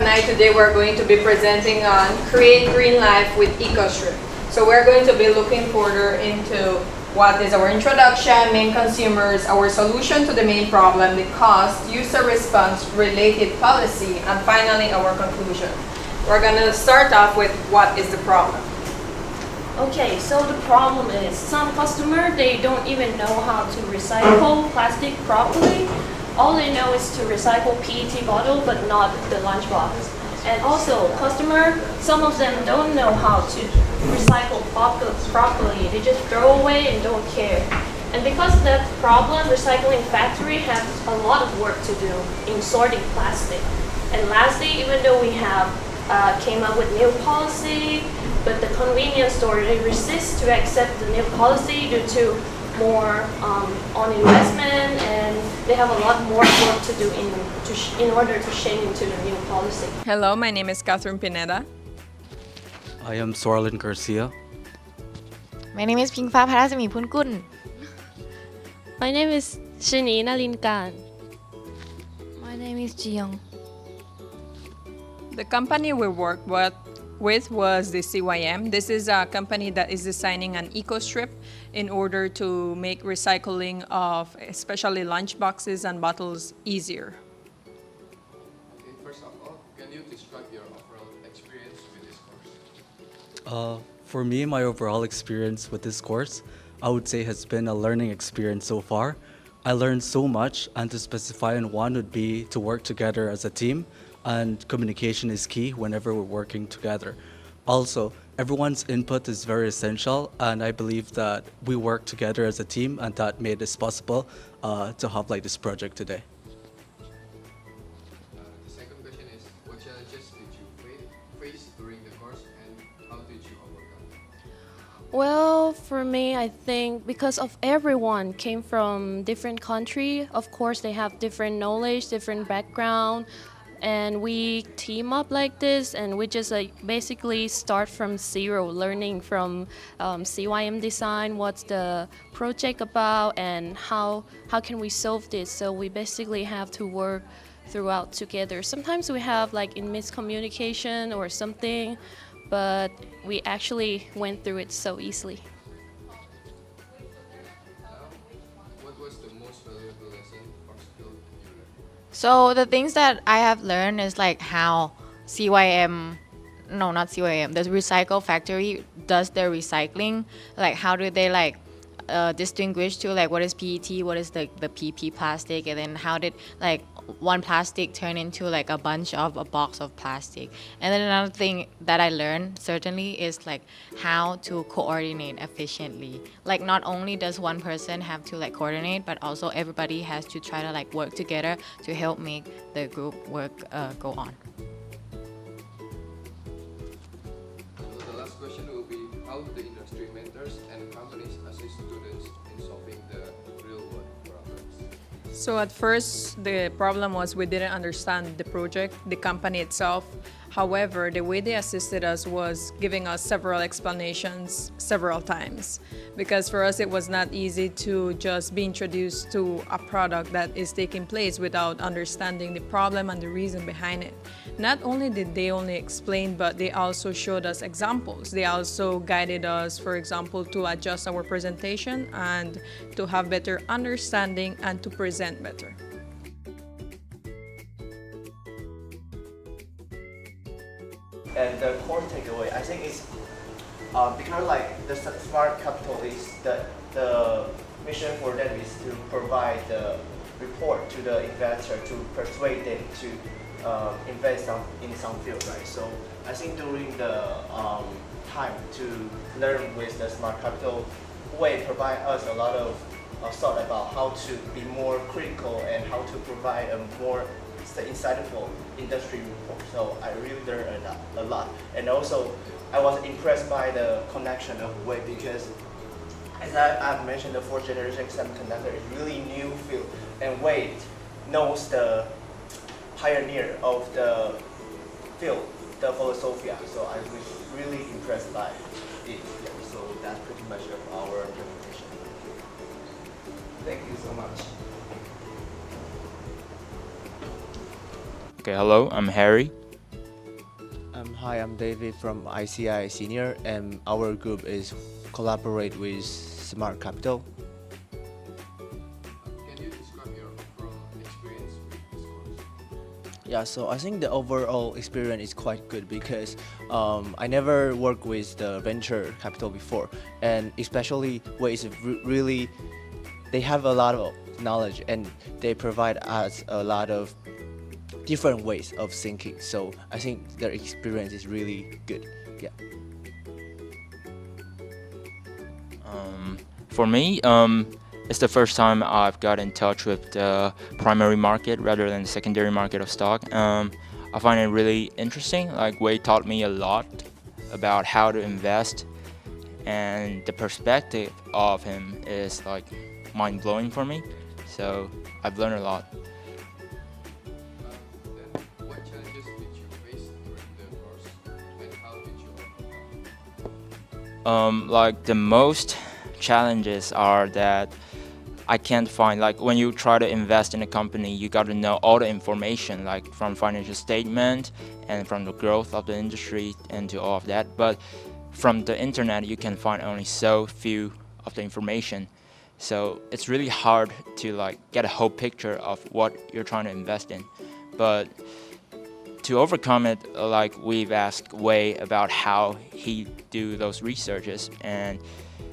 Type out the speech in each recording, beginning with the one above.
Today we're going to be presenting on Create Green Life with EcoStrip. So we're going to be looking further into what is our introduction, main consumers, our solution to the main problem, the cost, user response, related policy, and finally our conclusion. We're going to start off with what is the problem. Okay, so the problem is some customers, they don't even know how to recycle plastic properly. All they know is to recycle PET bottle, but not the lunchbox. And also, some of them don't know how to recycle properly. They just throw away and don't care. And because of that problem, recycling factory has a lot of work to do in sorting plastic. And lastly, even though we have came up with new policy, but the convenience store, they resist to accept the new policy due to more on investment, and they have a lot more work to do in order to change into the new policy. Hello, my name is Catherine Pineda. I am Sorlin Garcia. My name is พิงฟ้า พาราสมี พุนกุล My name is Shini Nalinkan. My name is Jiyoung. The company we worked with was the CYM. This is a company that is designing an EcoStrip in order to make recycling of especially lunch boxes and bottles easier. Okay, first of all, can you describe your overall experience with this course? For me, my overall experience with this course, I would say has been a learning experience so far. I learned so much, and to specify in one would be to work together as a team, and communication is key whenever we're working together. Also, everyone's input is very essential, and I believe that we work together as a team, and that made this possible to have like this project today. The second question is, what challenges did you face during the course, and how did you overcome them? Well, for me, I think because of everyone came from different country, of course they have different knowledge, different background, and we team up like this, and we just basically start from zero, learning from CYM design, what's the project about, and how can we solve this. So we basically have to work throughout together. Sometimes we have like in miscommunication or something, but we actually went through it so easily. What was the most valuable lesson or skill you learned? So the things that I have learned is like how not CYM, the recycle factory does their recycling. Like how do they like distinguish to like what is PET, what is the PP plastic, and then how did like one plastic turn into like a bunch of a box of plastic. And then another thing that I learned certainly is like how to coordinate efficiently. Like not only does one person have to like coordinate, but also everybody has to try to like work together to help make the group work go on. So the last question will be, how do the industry mentors and companies assist students in solving the real-world problems? So at first, the problem was we didn't understand the project, the company itself. However, the way they assisted us was giving us several explanations several times. Because for us, it was not easy to just be introduced to a product that is taking place without understanding the problem and the reason behind it. Not only did they only explain, but they also showed us examples. They also guided us, for example, to adjust our presentation and to have better understanding and to present better. And the core takeaway, I think, is because like the smart capital is the mission for them is to provide the report to the investor to persuade them to invest in some field, right? So I think during the time to learn with the smart capital way provide us a lot of thought about how to be more critical and how to provide a more insightful industry report. So I really learned a lot. And also I was impressed by the connection of Wei, because as I've mentioned, the fourth generation semiconductor is really new field, and Wei knows the pioneer of the field, the philosophia. So I was really impressed by it. Yeah, so that's pretty much of our presentation. Thank you so much. Okay, hello, I'm Harry. Hi, I'm David from ICI Senior, and our group is collaborate with Smart Capital. Can you describe your overall experience with this course? Yeah, so I think the overall experience is quite good because I never worked with the venture capital before, and especially where it's really they have a lot of knowledge and they provide us a lot of different ways of thinking. So I think their experience is really good. Yeah. For me, it's the first time I've got in touch with the primary market rather than the secondary market of stock. I find it really interesting. Like Wei taught me a lot about how to invest, and the perspective of him is like mind-blowing for me. So I've learned a lot. Then, what challenges did you face during the course, and how did you overcome? Like the most challenges are that I can't find, like when you try to invest in a company, you got to know all the information, like from financial statement and from the growth of the industry and to all of that. But from the internet, you can find only so few of the information. So it's really hard to like get a whole picture of what you're trying to invest in. But to overcome it, like we've asked Wei about how he do those researches, and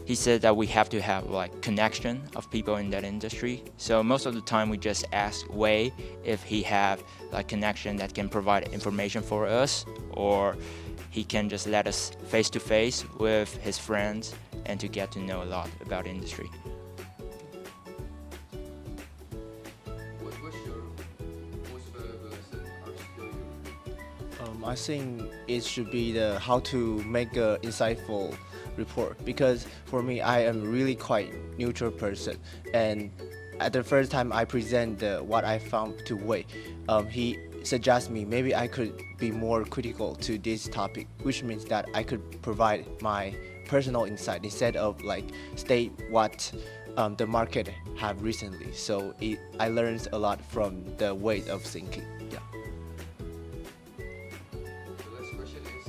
he said that we have to have like connection of people in that industry. So most of the time we just ask Wei if he have like connection that can provide information for us, or he can just let us face to face with his friends and to get to know a lot about industry. What was your most valuable lesson or skill you learned? I think it should be the how to make a insightful report, because for me I am really quite neutral person, and at the first time I present what I found to Wei, he suggests me maybe I could be more critical to this topic, which means that I could provide my personal insight instead of like state what the market have recently. So I learned a lot from the way of thinking. Yeah. The last question is,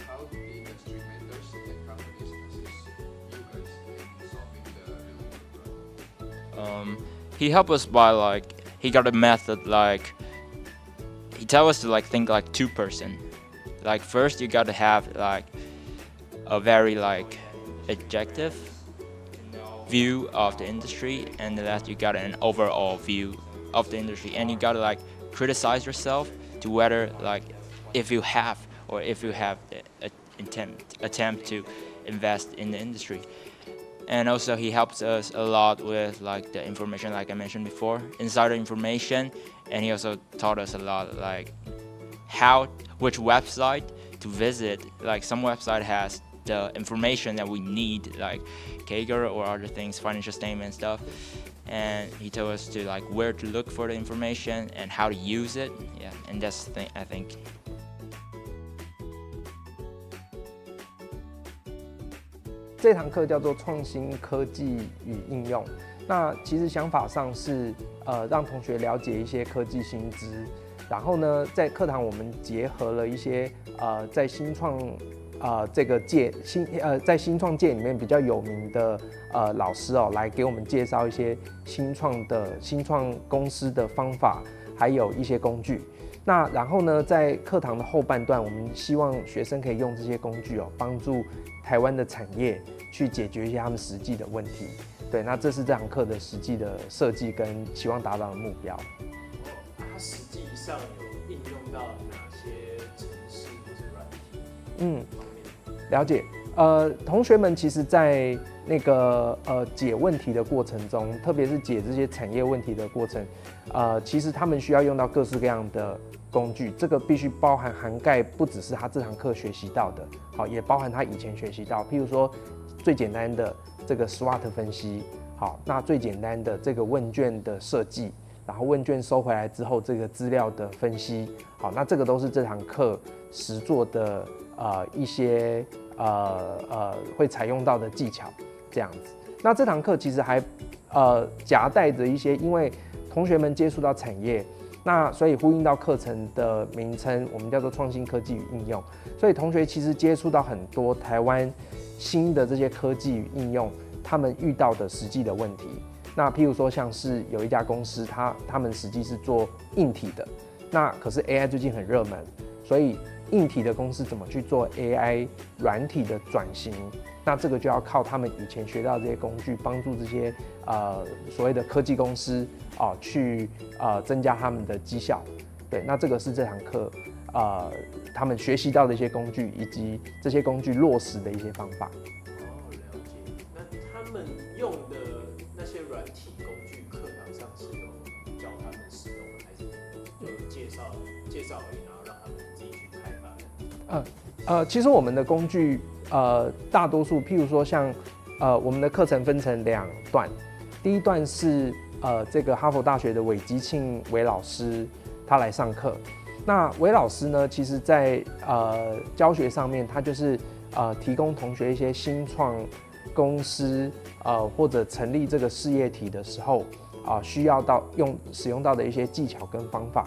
how do the industry mentors and companies assist you guys in solving the real world problem? He helped us by like he got a method, like he tell us to like think like two person. Like first you got to have like a very like objective view of the industry, and the last you got an overall view of the industry, and you got to like criticize yourself to whether like if you have the attempt to invest in the industry. And also he helps us a lot with like the information, like I mentioned before, insider information, and he also taught us a lot like which website to visit. Like some website has the information that we need, like Kager or other things, financial statement stuff, and he told us to like where to look for the information and how to use it. Yeah, and that's the thing I think. 这堂课叫做创新科技与应用。那其实想法上是让同学了解一些科技新知，然后呢，在课堂我们结合了一些在新创这个界在新创界里面比较有名的老师哦，来给我们介绍一些新创公司的方法，还有一些工具。那然后呢，在课堂的后半段，我们希望学生可以用这些工具哦，帮助台湾的产业去解决一些他们实际的问题。对，那这是这堂课的实际的设计跟希望达到的目标。它实际上有应用到哪些程式或是软体？了解。同学们其实在那个解问题的过程中，特别是解这些产业问题的过程，其实他们需要用到各式各样的工具，这个必须涵盖不只是他这堂课学习到的，好，也包含他以前学习到，譬如说最简单的这个 SWOT 分析，好，那最简单的这个问卷的设计，然后问卷收回来之后这个资料的分析，好，那这个都是这堂课实作的一些会采用到的技巧，这样子。那这堂课其实还夹带着一些，因为同学们接触到产业，那所以呼应到课程的名称，我们叫做创新科技与应用。所以同学其实接触到很多台湾新的这些科技与应用，他们遇到的实际的问题。那譬如说像是有一家公司，他们实际是做硬体的，那可是 AI 最近很热门，所以硬体的公司怎么去做 AI 软体的转型？那这个就要靠他们以前学到的这些工具，帮助这些所谓的科技公司去增加他们的绩效。对，那这个是这堂课他们学习到的一些工具，以及这些工具落实的一些方法。哦，了解。那他们用的那些软体工具，课堂上是有教他们使用的，还是就介绍而已，然后让他们自己去开发的？其实我们的工具大多数，譬如说像我们的课程分成2段，第一段是这个哈佛大学的韦基庆韦老师他来上课。那韦老师呢，其实在教学上面，他就是提供同学一些新创公司或者成立这个事业体的时候需要使用到的一些技巧跟方法。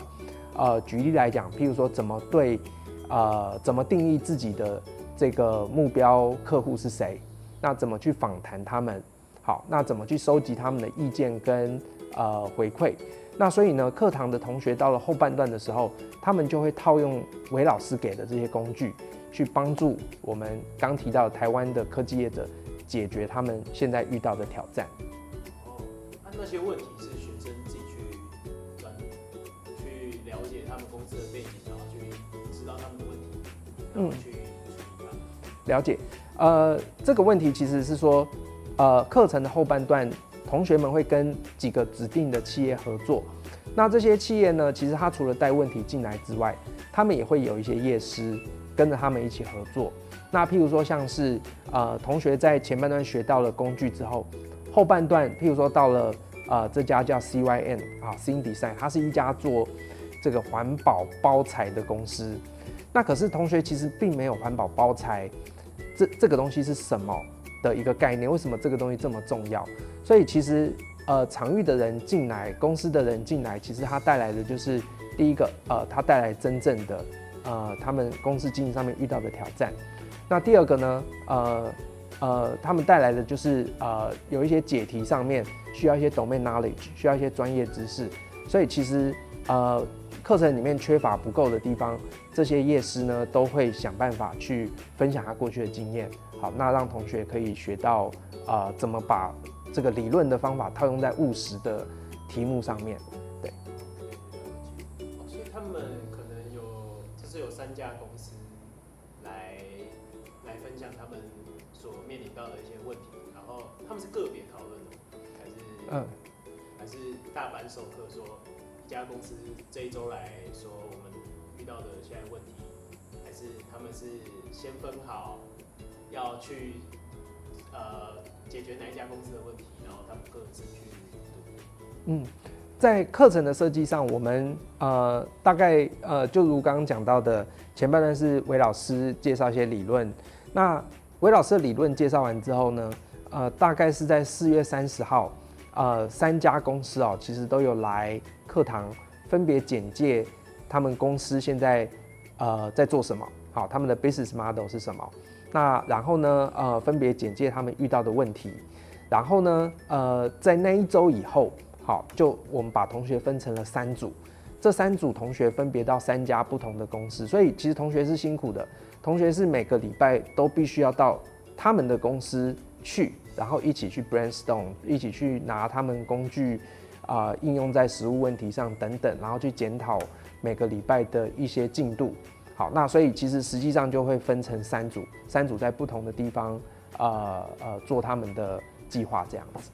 举例来讲，譬如说怎么定义自己的这个目标客户是谁，那怎么去访谈他们，好，那怎么去收集他们的意见跟回馈。那所以呢，课堂的同学到了后半段的时候，他们就会套用韦老师给的这些工具，去帮助我们刚提到台湾的科技业者解决他们现在遇到的挑战。哦，那些问题是学生自己去了解他们公司的背景，然后去知道他们的问题，然后去处理它。了解。这个问题其实是说，课程的后半段，同学们会跟几个指定的企业合作。那这些企业呢，其实它除了带问题进来之外，他们也会有一些业师跟着他们一起合作。那譬如说像是同学在前半段学到了工具之后，后半段譬如说到了这家叫 CYN Sin Design， 它是一家做这个环保包材的公司。那可是同学其实并没有环保包材这个东西是什么的一个概念，为什么这个东西这么重要？所以其实场域的人进来，公司的人进来，其实它带来的就是第一个它带来真正的他们公司经营上面遇到的挑战。那第二个呢他们带来的就是有一些解题上面需要一些 domain knowledge， 需要一些专业知识。所以其实课程里面缺乏不够的地方，这些业师呢都会想办法去分享他过去的经验，好，那让同学可以学到怎么把这个理论的方法套用在务实的题目上面。对。所以他们可能有3家公司来分享他们所面临到的一些问题，然后他们是个别讨论的，还是大班授课说一家公司这一周来说我们遇到的现在问题，还是他们是先分好要去解决哪一家公司的问题，然后他们各自去读。在课程的设计上，我们大概就如刚刚讲到的，前半段是韦老师介绍一些理论。那韦老师的理论介绍完之后呢，大概是在4月30号，3家公司其实都有来课堂，分别简介他们公司现在在做什么，好，他们的 business model 是什么。那然后呢，分别简介他们遇到的问题。然后呢，在那一周以后，好，就我们把同学分成了3组，这3组同学分别到3家不同的公司，所以其实同学是辛苦的，同学是每个礼拜都必须要到他们的公司去，然后一起去 brainstorm， 一起去拿他们工具应用在实务问题上等等，然后去检讨每个礼拜的一些进度。好，那所以其实实际上就会分成3组，3组在不同的地方做他们的计划这样子。